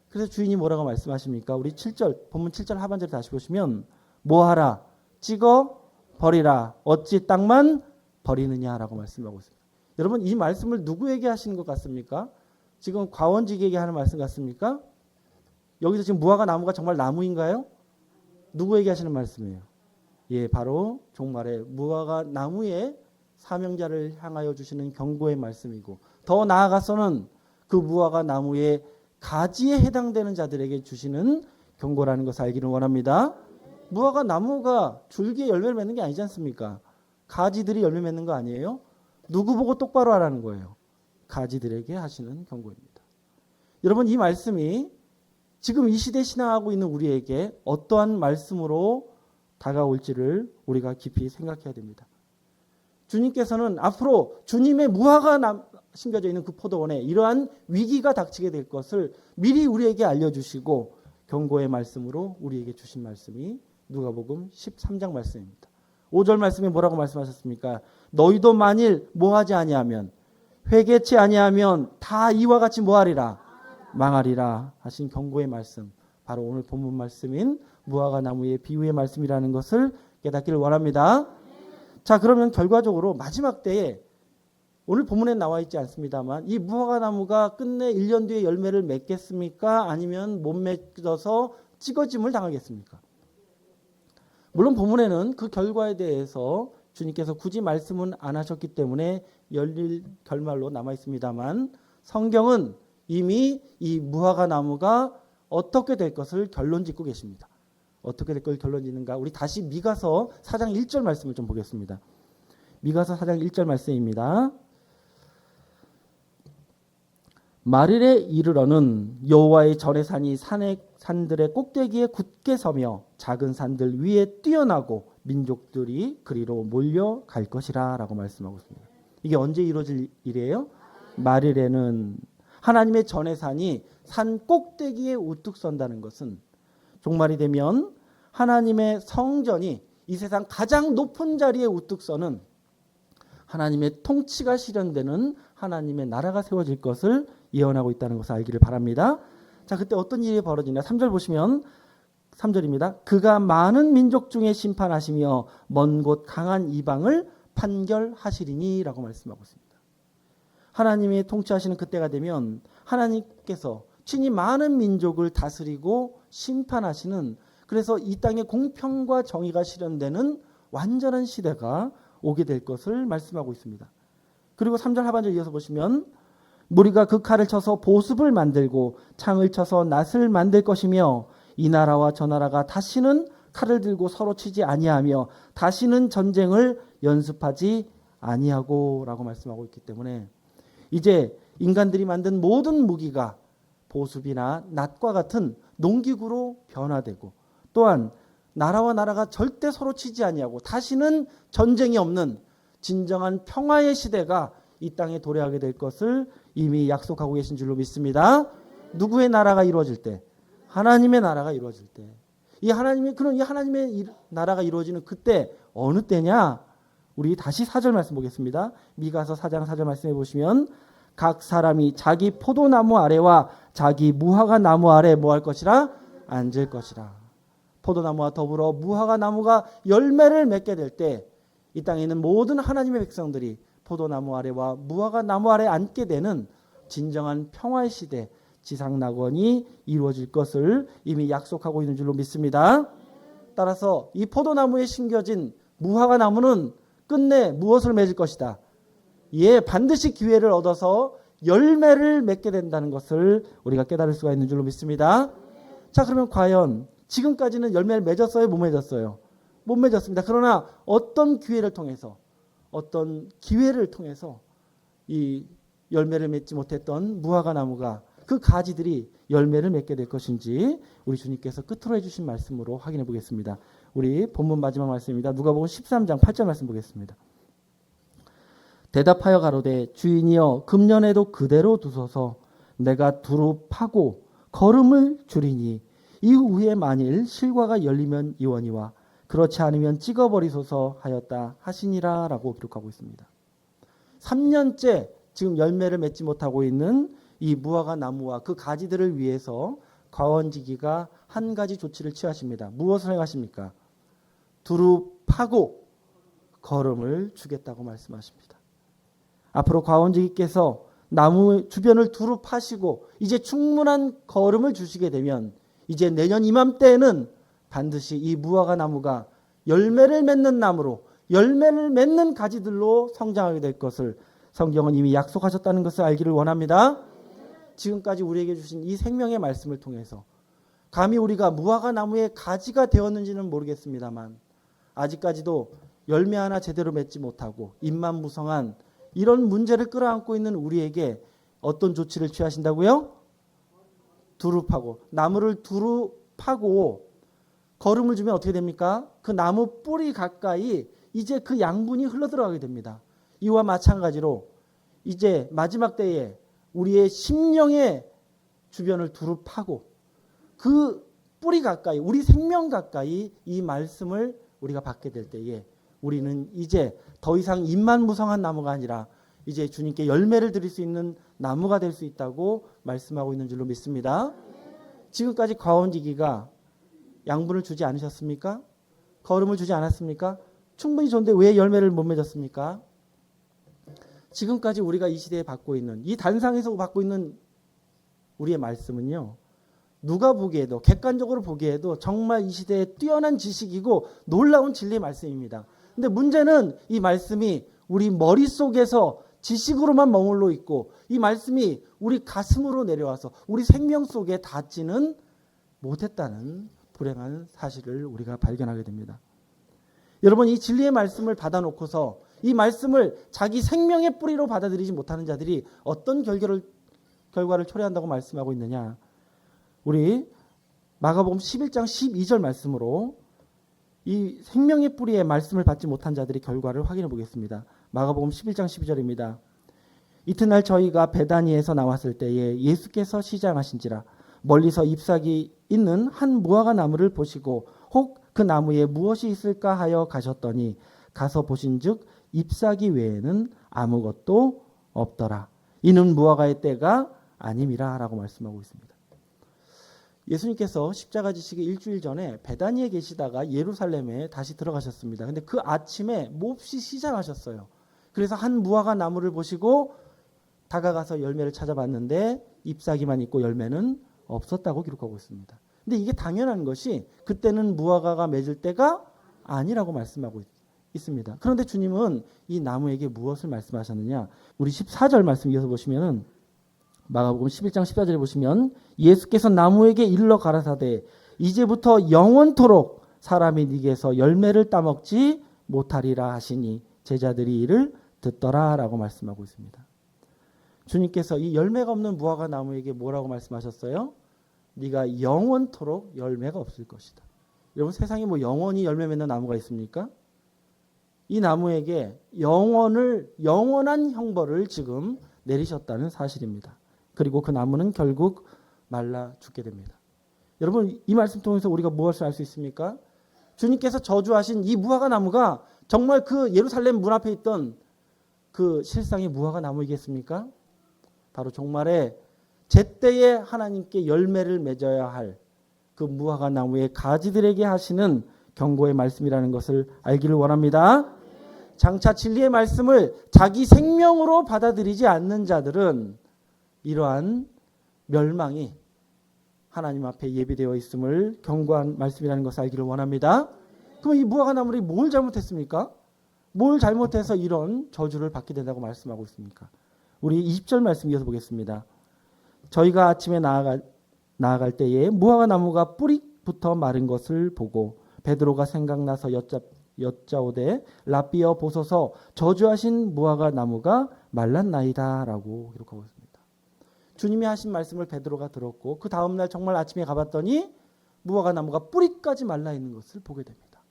[SPEAKER 1] 그래서 주인이 뭐라고 말씀하십니까? 우리 7절 본문 7절 하반절에 다시 보시면 뭐하라? 찍어 버리라. 어찌 땅만 버리느냐라고 말씀하고 있습니다. 여러분, 이 말씀을 누구에게 하시는 것 같습니까? 지금 과원직에게 하는 말씀 같습니까? 여기서 지금 무화과 나무가 정말 나무인가요? 누구에게 하시는 말씀이에요? 예, 바로 종말에 무화과 나무의 사명자를 향하여 주시는 경고의 말씀이고 더 나아가서는 그 무화과 나무의 가지에 해당되는 자들에게 주시는 경고라는 것을 알기를 원합니다. 무화과 나무가 줄기에 열매를 맺는 게 아니지 않습니까? 가지들이 열매 맺는 거 아니에요? 누구 보고 똑바로 하라는 거예요? 가지들에게 하시는 경고입니다. 여러분, 이 말씀이 지금 이 시대에 신앙하고 있는 우리에게 어떠한 말씀으로 다가올지를 우리가 깊이 생각해야 됩니다. 주님께서는 앞으로 주님의 무화과 심겨져 있는 그 포도원에 이러한 위기가 닥치게 될 것을 미리 우리에게 알려주시고 경고의 말씀으로 우리에게 주신 말씀이 누가복음 13장 말씀입니다. 5절 말씀에 뭐라고 말씀하셨습니까? 너희도 만일 뭐하지 아니하면 회개치 아니하면 다 이와 같이 뭐하리라? 망하리라 하신 경고의 말씀, 바로 오늘 본문 말씀인 무화과 나무의 비유의 말씀이라는 것을 깨닫기를 원합니다. 자, 그러면 결과적으로 마지막 때에 오늘 본문에 나와 있지 않습니다만 이 무화과 나무가 끝내 1년 뒤에 열매를 맺겠습니까? 아니면 못 맺어서 찍어짐을 당하겠습니까? 물론 본문에는 그 결과에 대해서 주님께서 굳이 말씀은 안 하셨기 때문에 열릴 결말로 남아 있습니다만 성경은 이미 이 무화과 나무가 어떻게 될 것을 결론 짓고 계십니다. 어떻게 될 걸 결론 짓는가? 우리 다시 미가서 4장 1절 말씀을 좀 보겠습니다. 미가서 4장 1절 말씀입니다. 말일에 이르러는 여호와의 절의 산이 산들의 꼭대기에 굳게 서며 작은 산들 위에 뛰어나고 민족들이 그리로 몰려갈 것이라 라고 말씀하고 있습니다. 이게 언제 이루어질 일이에요? 말일에는. 하나님의 전해산이 산 꼭대기에 우뚝 선다는 것은 종말이 되면 하나님의 성전이 이 세상 가장 높은 자리에 우뚝 서는 하나님의 통치가 실현되는 하나님의 나라가 세워질 것을 예언하고 있다는 것을 알기를 바랍니다. 자, 그때 어떤 일이 벌어지냐? 3절 보시면 3절입니다. 그가 많은 민족 중에 심판하시며 먼 곳 강한 이방을 판결하시리니 라고 말씀하고 있습니다. 하나님이 통치하시는 그때가 되면 하나님께서 친히 많은 민족을 다스리고 심판하시는, 그래서 이 땅에 공평과 정의가 실현되는 완전한 시대가 오게 될 것을 말씀하고 있습니다. 그리고 3절 하반절 이어서 보시면 무리가 그 칼을 쳐서 보습을 만들고 창을 쳐서 낫을 만들 것이며 이 나라와 저 나라가 다시는 칼을 들고 서로 치지 아니하며 다시는 전쟁을 연습하지 아니하고 라고 말씀하고 있기 때문에 이제 인간들이 만든 모든 무기가 보습이나 낫과 같은 농기구로 변화되고, 또한 나라와 나라가 절대 서로 치지 아니하고 다시는 전쟁이 없는 진정한 평화의 시대가 이 땅에 도래하게 될 것을 이미 약속하고 계신 줄로 믿습니다. 누구의 나라가 이루어질 때? 하나님의 나라가 이루어질 때. 이 하나님의 나라가 이루어지는 그때 어느 때냐? 우리 다시 4절 말씀 보겠습니다. 미가서 4장 4절 말씀해 보시면 각 사람이 자기 포도나무 아래와 자기 무화과 나무 아래 뭐 할 것이라? 앉을 것이라. 포도나무와 더불어 무화과 나무가 열매를 맺게 될 때 이 땅에 있는 모든 하나님의 백성들이 포도나무 아래와 무화과 나무 아래 앉게 되는 진정한 평화의 시대, 지상낙원이 이루어질 것을 이미 약속하고 있는 줄로 믿습니다. 따라서 이 포도나무에 심겨진 무화과 나무는 끝내 무엇을 맺을 것이다? 예, 반드시 기회를 얻어서 열매를 맺게 된다는 것을 우리가 깨달을 수가 있는 줄로 믿습니다. 자, 그러면 과연 지금까지는 열매를 맺었어요? 못 맺었어요? 못 맺었습니다. 그러나 어떤 기회를 통해서, 어떤 기회를 통해서 이 열매를 맺지 못했던 무화과 나무가, 그 가지들이 열매를 맺게 될 것인지 우리 주님께서 끝으로 해주신 말씀으로 확인해 보겠습니다. 우리 본문 마지막 말씀입니다. 누가복음 13장 8절 말씀 보겠습니다. 대답하여 가로되 주인이여 금년에도 그대로 두소서. 내가 두루 파고 거름을 줄이니 이후에 만일 실과가 열리면 이원이와 그렇지 않으면 찍어버리소서 하였다 하시니라 라고 기록하고 있습니다. 3년째 지금 열매를 맺지 못하고 있는 이 무화과 나무와 그 가지들을 위해서 과원지기가 한 가지 조치를 취하십니다. 무엇을 행하십니까? 두루 파고 거름을 주겠다고 말씀하십니다. 앞으로 과원지기께서 나무 주변을 두루 파시고 이제 충분한 거름을 주시게 되면 이제 내년 이맘때에는 반드시 이 무화과 나무가 열매를 맺는 나무로, 열매를 맺는 가지들로 성장하게 될 것을 성경은 이미 약속하셨다는 것을 알기를 원합니다. 지금까지 우리에게 주신 이 생명의 말씀을 통해서 감히 우리가 무화과 나무의 가지가 되었는지는 모르겠습니다만 아직까지도 열매 하나 제대로 맺지 못하고 잎만 무성한 이런 문제를 끌어안고 있는 우리에게 어떤 조치를 취하신다고요? 두루 파고, 나무를 두루 파고 거름을 주면 어떻게 됩니까? 그 나무 뿌리 가까이 이제 그 양분이 흘러들어가게 됩니다. 이와 마찬가지로 이제 마지막 때에 우리의 심령의 주변을 두루 파고 그 뿌리 가까이, 우리 생명 가까이 이 말씀을 우리가 받게 될 때에 우리는 이제 더 이상 잎만 무성한 나무가 아니라 이제 주님께 열매를 드릴 수 있는 나무가 될 수 있다고 말씀하고 있는 줄로 믿습니다. 지금까지 과원지기가 양분을 주지 않으셨습니까? 거름을 주지 않았습니까? 충분히 좋은데 왜 열매를 못 맺었습니까? 지금까지 우리가 이 시대에 받고 있는, 이 단상에서 받고 있는 우리의 말씀은요, 누가 보기에도, 객관적으로 보기에도 정말 이 시대에 뛰어난 지식이고 놀라운 진리의 말씀입니다. 근데 문제는 이 말씀이 우리 머릿속에서 지식으로만 머물러 있고 이 말씀이 우리 가슴으로 내려와서 우리 생명 속에 닿지는 못했다는 불행한 사실을 우리가 발견하게 됩니다. 여러분, 이 진리의 말씀을 받아놓고서 이 말씀을 자기 생명의 뿌리로 받아들이지 못하는 자들이 어떤 결과를 초래한다고 말씀하고 있느냐. 우리 마가복음 11장 12절 말씀으로 이 생명의 뿌리의 말씀을 받지 못한 자들의 결과를 확인해 보겠습니다. 마가복음 11장 12절입니다. 이튿날 저희가 베다니에서 나왔을 때에 예수께서 시장하신지라 멀리서 잎사귀 있는 한 무화과 나무를 보시고 혹 그 나무에 무엇이 있을까 하여 가셨더니 가서 보신즉 잎사귀 외에는 아무것도 없더라. 이는 무화과의 때가 아님이라 라고 말씀하고 있습니다. 예수님께서 십자가 지시기 일주일 전에 베다니에 계시다가 예루살렘에 다시 들어가셨습니다. 근데 그 아침에 몹시 시장하셨어요. 그래서 한 무화과 나무를 보시고 다가가서 열매를 찾아봤는데 잎사귀만 있고 열매는 없었다고 기록하고 있습니다. 근데 이게 당연한 것이 그때는 무화과가 맺을 때가 아니라고 말씀하고 있습니다. 그런데 주님은 이 나무에게 무엇을 말씀하셨느냐? 우리 14절 말씀 이어서 보시면은 마가복음 11장 14절에 보시면 예수께서 나무에게 일러 가라사대 이제부터 영원토록 사람이 네게서 열매를 따먹지 못하리라 하시니 제자들이 이를 듣더라라고 말씀하고 있습니다. 주님께서 이 열매가 없는 무화과 나무에게 뭐라고 말씀하셨어요? 네가 영원토록 열매가 없을 것이다. 여러분 세상에 뭐 영원히 열매 맺는 나무가 있습니까? 이 나무에게 영원한 형벌을 지금 내리셨다는 사실입니다. 그리고 그 나무는 결국 말라 죽게 됩니다. 여러분 이 말씀 통해서 우리가 무엇을 알 수 있습니까? 주님께서 저주하신 이 무화과 나무가 정말 그 예루살렘 문 앞에 있던 그 실상의 무화과 나무이겠습니까? 바로 종말에 제때에 하나님께 열매를 맺어야 할 그 무화과 나무의 가지들에게 하시는 경고의 말씀이라는 것을 알기를 원합니다. 장차 진리의 말씀을 자기 생명으로 받아들이지 않는 자들은 이러한 멸망이 하나님 앞에 예비되어 있음을 경고한 말씀이라는 것을 알기를 원합니다. 그럼 이 무화과 나무들이 뭘 잘못했습니까? 뭘 잘못해서 이런 저주를 받게 된다고 말씀하고 있습니까? 우리 20절 말씀 이어서 보겠습니다. 저희가 아침에 나아갈 때에 무화과 나무가 뿌리부터 마른 것을 보고 베드로가 생각나서 여짜오되 라비어 보소서 저주하신 무화과 나무가 말랐나이다 라고 기록하고 있습니다. 주님이 하신 말씀을 베드로가 들었고 그 다음날 정말 아침에 가봤더니 무화과 나무가 뿌리까지 말라 있는 것을 보게 됩니다.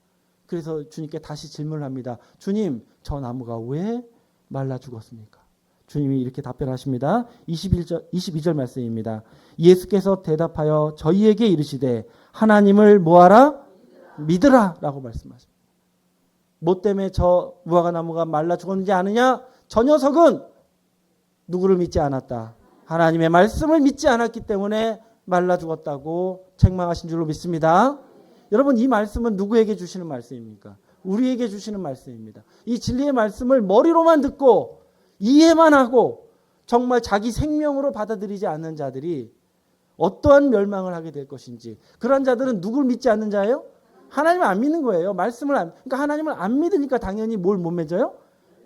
[SPEAKER 1] 그래서 주님께 다시 질문을 합니다. 주님, 저 나무가 왜 말라 죽었습니까? 주님이 이렇게 답변하십니다. 22절 말씀입니다. 예수께서 대답하여 저희에게 이르시되 하나님을 뭐하라? 믿으라 라고 말씀하십니다. 뭐 때문에 저 무화과 나무가 말라 죽었는지 아느냐? 저 녀석은 누구를 믿지 않았다. 하나님의 말씀을 믿지 않았기 때문에 말라 죽었다고 책망하신 줄로 믿습니다. 여러분 이 말씀은 누구에게 주시는 말씀입니까? 우리에게 주시는 말씀입니다. 이 진리의 말씀을 머리로만 듣고 이해만 하고 정말 자기 생명으로 받아들이지 않는 자들이 어떠한 멸망을 하게 될 것인지. 그런 자들은 누굴 믿지 않는 자예요? 하나님을 안 믿는 거예요. 그러니까 하나님을 안 믿으니까 당연히 뭘 못 맺어요?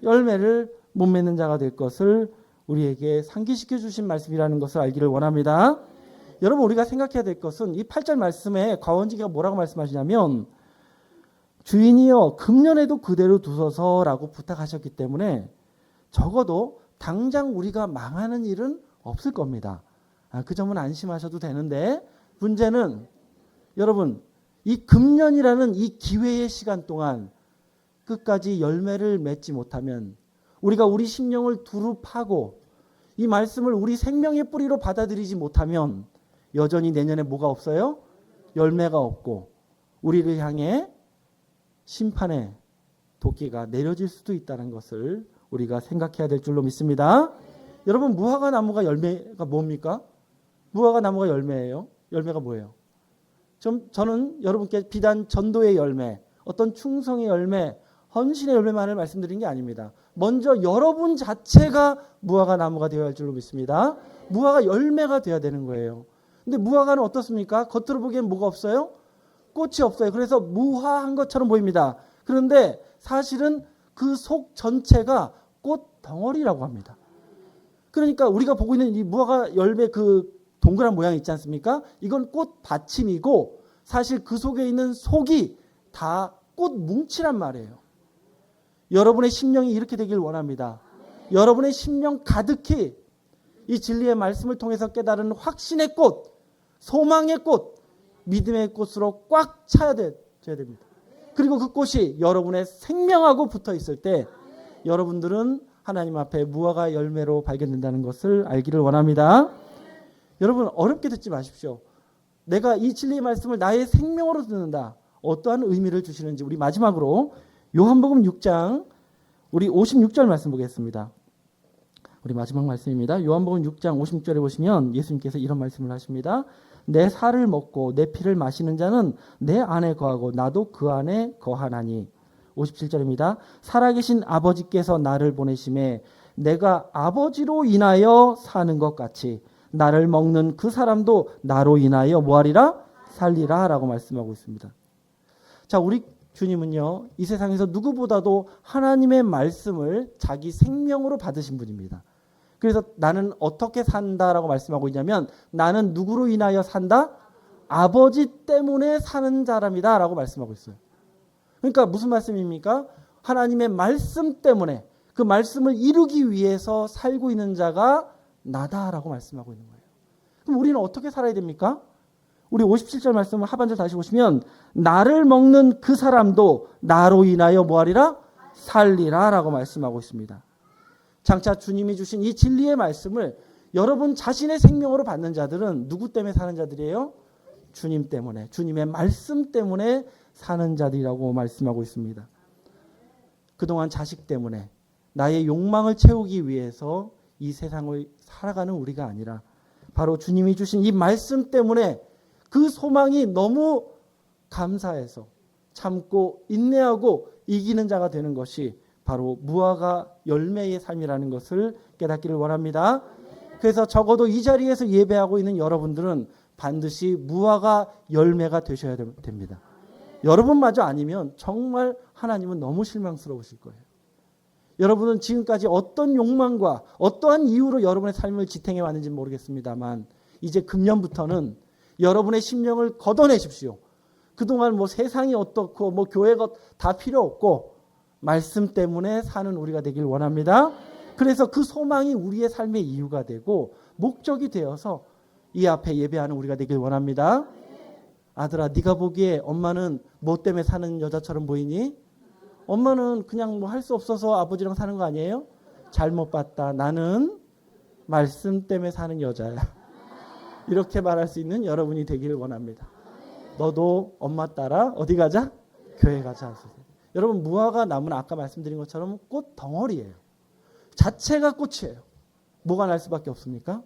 [SPEAKER 1] 열매를 못 맺는 자가 될 것을 우리에게 상기시켜 주신 말씀이라는 것을 알기를 원합니다. 여러분 우리가 생각해야 될 것은 이 8절 말씀에 과원지기가 뭐라고 말씀하시냐면 주인이여 금년에도 그대로 두소서라고 부탁하셨기 때문에 적어도 당장 우리가 망하는 일은 없을 겁니다. 그 점은 안심하셔도 되는데 문제는 여러분 이 금년이라는 이 기회의 시간 동안 끝까지 열매를 맺지 못하면 우리가 우리 심령을 두루 파고 이 말씀을 우리 생명의 뿌리로 받아들이지 못하면 여전히 내년에 뭐가 없어요? 열매가 없고 우리를 향해 심판의 도끼가 내려질 수도 있다는 것을 우리가 생각해야 될 줄로 믿습니다. 여러분 무화과 나무가 열매가 뭡니까? 무화과 나무가 열매예요. 열매가 뭐예요? 저는 여러분께 비단 전도의 열매, 어떤 충성의 열매, 헌신의 열매만을 말씀드린 게 아닙니다. 먼저 여러분 자체가 무화과 나무가 되어야 할 줄로 믿습니다. 무화과 열매가 되어야 되는 거예요. 근데 무화과는 어떻습니까? 겉으로 보기엔 뭐가 없어요? 꽃이 없어요. 그래서 무화한 것처럼 보입니다. 그런데 사실은 그 속 전체가 꽃 덩어리라고 합니다. 그러니까 우리가 보고 있는 이 무화과 열매 그 동그란 모양이 있지 않습니까? 이건 꽃 받침이고 사실 그 속에 있는 속이 다 꽃 뭉치란 말이에요. 여러분의 심령이 이렇게 되길 원합니다. 여러분의 심령 가득히 이 진리의 말씀을 통해서 깨달은 확신의 꽃, 소망의 꽃, 믿음의 꽃으로 꽉 차야 됩니다. 그리고 그 꽃이 여러분의 생명하고 붙어 있을 때 여러분들은 하나님 앞에 무화과 열매로 발견된다는 것을 알기를 원합니다. 여러분 어렵게 듣지 마십시오. 내가 이 진리의 말씀을 나의 생명으로 듣는다. 어떠한 의미를 주시는지 우리 마지막으로 요한복음 6장 우리 56절 말씀 보겠습니다. 우리 마지막 말씀입니다. 요한복음 6장 56절에 보시면 예수님께서 이런 말씀을 하십니다. 내 살을 먹고 내 피를 마시는 자는 내 안에 거하고 나도 그 안에 거하나니. 57절입니다. 살아계신 아버지께서 나를 보내심에 내가 아버지로 인하여 사는 것 같이 나를 먹는 그 사람도 나로 인하여 뭐하리라? 살리라 라고 말씀하고 있습니다. 자, 우리 주님은요, 이 세상에서 누구보다도 하나님의 말씀을 자기 생명으로 받으신 분입니다. 그래서 나는 어떻게 산다라고 말씀하고 있냐면 나는 누구로 인하여 산다? 아버지 때문에 사는 사람이다 라고 말씀하고 있어요. 그러니까 무슨 말씀입니까? 하나님의 말씀 때문에 그 말씀을 이루기 위해서 살고 있는 자가 나다라고 말씀하고 있는 거예요. 그럼 우리는 어떻게 살아야 됩니까? 우리 57절 말씀 하반절 다시 보시면 나를 먹는 그 사람도 나로 인하여 뭐하리라? 살리라 라고 말씀하고 있습니다. 장차 주님이 주신 이 진리의 말씀을 여러분 자신의 생명으로 받는 자들은 누구 때문에 사는 자들이에요? 주님 때문에, 주님의 말씀 때문에 사는 자들이라고 말씀하고 있습니다. 그동안 자식 때문에 나의 욕망을 채우기 위해서 이 세상을 살아가는 우리가 아니라 바로 주님이 주신 이 말씀 때문에 그 소망이 너무 감사해서 참고 인내하고 이기는 자가 되는 것이 바로 무화과 열매의 삶이라는 것을 깨닫기를 원합니다. 그래서 적어도 이 자리에서 예배하고 있는 여러분들은 반드시 무화과 열매가 되셔야 됩니다. 여러분마저 아니면 정말 하나님은 너무 실망스러우실 거예요. 여러분은 지금까지 어떤 욕망과 어떠한 이유로 여러분의 삶을 지탱해 왔는지 모르겠습니다만 이제 금년부터는 여러분의 심령을 걷어내십시오. 그동안 뭐 세상이 어떻고 뭐 교회가 다 필요 없고 말씀 때문에 사는 우리가 되길 원합니다. 그래서 그 소망이 우리의 삶의 이유가 되고 목적이 되어서 이 앞에 예배하는 우리가 되길 원합니다. 아들아, 네가 보기에 엄마는 뭐 때문에 사는 여자처럼 보이니? 엄마는 그냥 뭐 할 수 없어서 아버지랑 사는 거 아니에요? 잘못 봤다. 나는 말씀 때문에 사는 여자야. 이렇게 말할 수 있는 여러분이 되기를 원합니다. 너도 엄마 따라 어디 가자? 교회 가자. 여러분 무화과 나무는 아까 말씀드린 것처럼 꽃 덩어리예요. 자체가 꽃이에요. 뭐가 날 수밖에 없습니까?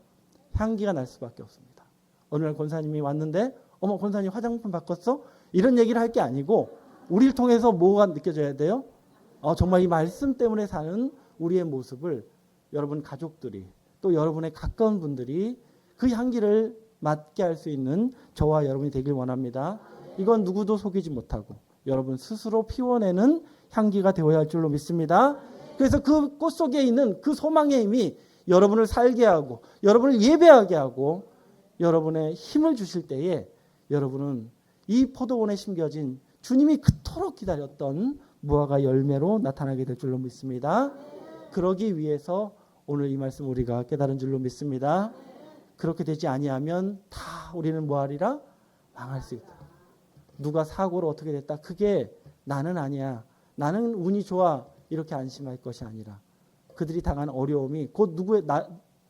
[SPEAKER 1] 향기가 날 수밖에 없습니다. 어느 날 권사님이 왔는데 어머 권사님 화장품 바꿨어? 이런 얘기를 할 게 아니고 우리를 통해서 뭐가 느껴져야 돼요? 정말 이 말씀 때문에 사는 우리의 모습을 여러분 가족들이 또 여러분의 가까운 분들이 그 향기를 맡게 할 수 있는 저와 여러분이 되길 원합니다. 이건 누구도 속이지 못하고 여러분 스스로 피워내는 향기가 되어야 할 줄로 믿습니다. 그래서 그 꽃 속에 있는 그 소망의 힘이 여러분을 살게 하고 여러분을 예배하게 하고 여러분의 힘을 주실 때에 여러분은 이 포도원에 심겨진 주님이 그토록 기다렸던 무화과 열매로 나타나게 될 줄로 믿습니다. 그러기 위해서 오늘 이 말씀 우리가 깨달은 줄로 믿습니다. 그렇게 되지 아니하면 다 우리는 뭐하리라? 망할 수 있다. 누가 사고로 어떻게 됐다. 그게 나는 아니야. 나는 운이 좋아. 이렇게 안심할 것이 아니라 그들이 당한 어려움이 곧 누구의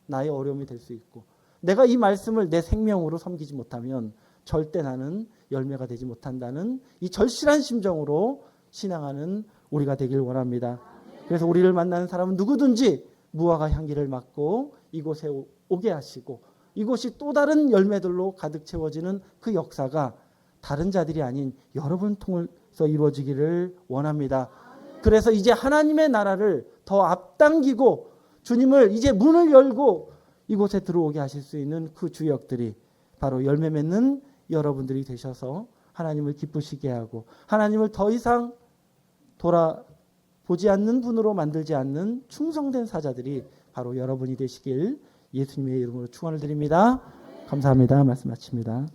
[SPEAKER 1] 나의 어려움이 될 수 있고 내가 이 말씀을 내 생명으로 섬기지 못하면 절대 나는 열매가 되지 못한다는 이 절실한 심정으로 신앙하는 우리가 되길 원합니다. 그래서 우리를 만나는 사람은 누구든지 무화과 향기를 맡고 이곳에 오게 하시고 이곳이 또 다른 열매들로 가득 채워지는 그 역사가 다른 자들이 아닌 여러분 통해서 이루어지기를 원합니다. 그래서 이제 하나님의 나라를 더 앞당기고 주님을 이제 문을 열고 이곳에 들어오게 하실 수 있는 그 주역들이 바로 열매 맺는 여러분들이 되셔서 하나님을 기쁘시게 하고 하나님을 더 이상 돌아보지 않는 분으로 만들지 않는 충성된 사자들이 바로 여러분이 되시길 예수님의 이름으로 축원을 드립니다. 감사합니다. 말씀 마칩니다.